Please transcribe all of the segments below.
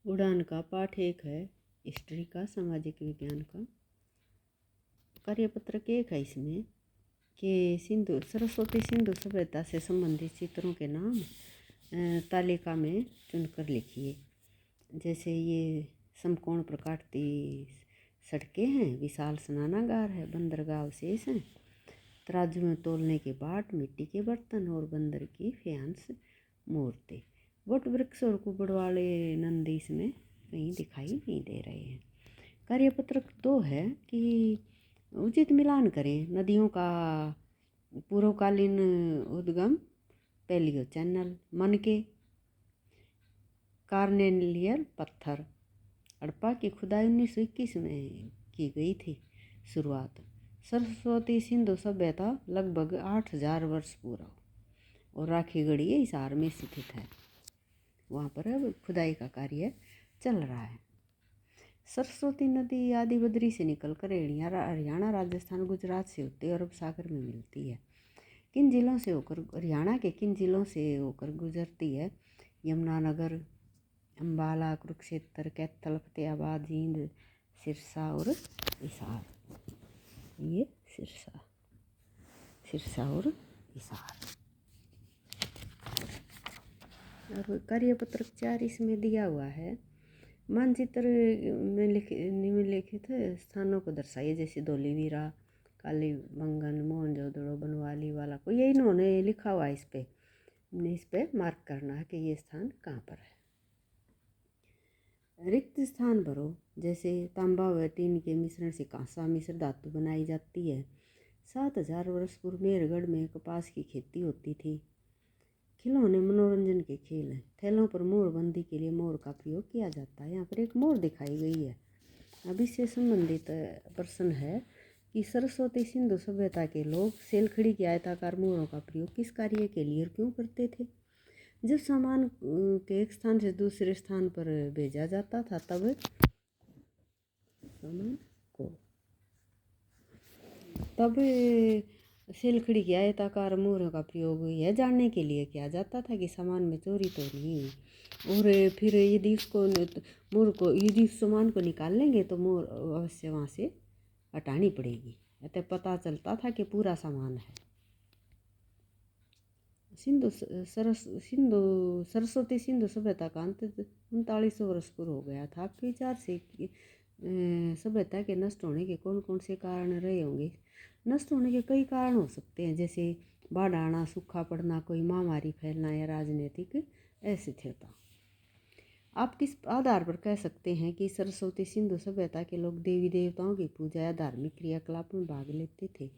उड़ान का पाठ 1 है हिस्ट्री का, सामाजिक विज्ञान का। कार्यपत्र के 1 है इसमें कि सरस्वती सिंधु सभ्यता से संबंधित चित्रों के नाम तालिका में चुनकर लिखिए। जैसे ये समकोण प्रकाटती सड़कें हैं, विशाल स्नानागार है, बंदरगाह अवशेष हैं, तराजू में तोलने के बाट, मिट्टी के बर्तन और बंदर की फ्यांस मूर्ति। वट वृक्ष और कुबड़ वाले नंदी इसमें कहीं दिखाई नहीं दे रहे हैं। कार्यपत्र 2 है कि उचित मिलान करें। नदियों का पूर्वकालीन उद्गम पैलियो चैनल, मनके, कार्नेलियर पत्थर। हड़प्पा की खुदाई 1921 में की गई थी शुरुआत। सरस्वती सिंधु सभ्यता लगभग 8000 वर्ष पूर्व और राखीगढ़ी हिसार में स्थित है। वहाँ पर अब खुदाई का कार्य चल रहा है। सरस्वती नदी आदि बद्री से निकलकर हरियाणा, राजस्थान, गुजरात से होते अरब सागर में मिलती है। किन जिलों से होकर हरियाणा के किन जिलों से होकर गुजरती है? यमुनानगर, अम्बाला, कुरुक्षेत्र, कैथल, फतेहाबाद, जींद, सिरसा और हिसार। ये सिरसा और हिसार। और कार्यपत्र 4 इसमें दिया हुआ है। मानचित्र में निम्नलिखित स्थानों को दर्शाइए, जैसे धोलीवीरा, कालीबंगन, मोहनजोदड़ो, बनवाली वाला को। ये इन्होंने लिखा हुआ है इस पे मार्क करना है कि ये स्थान कहाँ पर है। रिक्त स्थान भरो। जैसे तांबा व टीन के मिश्रण से कांसा मिश्र धातु बनाई जाती है। 7000 वर्ष पूर्व मेरगढ़ में कपास की खेती होती थी। खिलौने मनोरंजन के खेल हैं। थैलों पर मोरबंदी के लिए मोर का प्रयोग किया जाता है। यहाँ पर एक मोर दिखाई गई है। अब इससे संबंधित प्रश्न है कि सरस्वती सिंधु सभ्यता के लोग सेलखड़ी के आयताकार मोरों का प्रयोग किस कार्य के लिए और क्यों करते थे? जब सामान के एक स्थान से दूसरे स्थान पर भेजा जाता था तब सेलखड़ी के आयताकार मोरों का प्रयोग यह जानने के लिए किया जाता था कि सामान में चोरी तो नहीं हुई, और फिर यदि उस सामान को निकाल लेंगे तो मोर अवश्य वहाँ से हटानी पड़ेगी। अतः पता चलता था कि पूरा सामान है। सरस्वती सिंधु सभ्यता का अंत 3900 वर्ष पूर्व हो गया था। आपके विचार से सभ्यता के नष्ट होने के कौन कौन से कारण रहे होंगे? नष्ट होने के कई कारण हो सकते हैं, जैसे बाढ़ आना, सूखा पड़ना, कोई महामारी फैलना या राजनीतिक अस्थिरता। आप किस आधार पर कह सकते हैं कि सरस्वती सिंधु सभ्यता के लोग देवी देवताओं की पूजा या धार्मिक क्रियाकलाप में भाग लेते थे?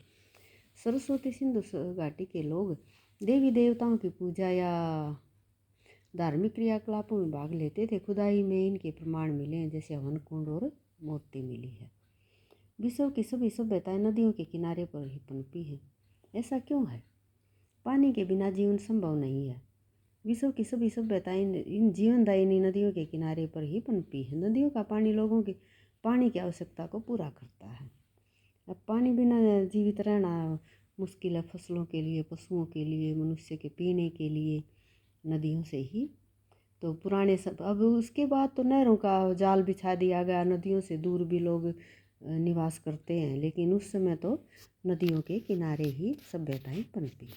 सरस्वती सिंधु घाटी के लोग देवी देवताओं की पूजा या धार्मिक क्रियाकलापों में भाग लेते थे। खुदाई में इनके प्रमाण मिले हैं, जैसे हवन कुंड और मूर्ति मिली है। विश्व की सभी सभ्यताएं नदियों के किनारे पर ही पनपी हैं। ऐसा क्यों है? पानी के बिना जीवन संभव नहीं है। विश्व की सभी सभ्यताएं इन जीवनदायिनी नदियों के किनारे पर ही पनपी है। नदियों का पानी लोगों की पानी की आवश्यकता को पूरा करता है। अब पानी बिना जीवित रहना मुश्किल है। फसलों के लिए, पशुओं के लिए, मनुष्य के पीने के लिए नदियों से ही तो पुराने सब। अब उसके बाद तो नहरों का जाल बिछा दिया गया, नदियों से दूर भी लोग निवास करते हैं, लेकिन उस समय तो नदियों के किनारे ही सभ्यताएं पनपी।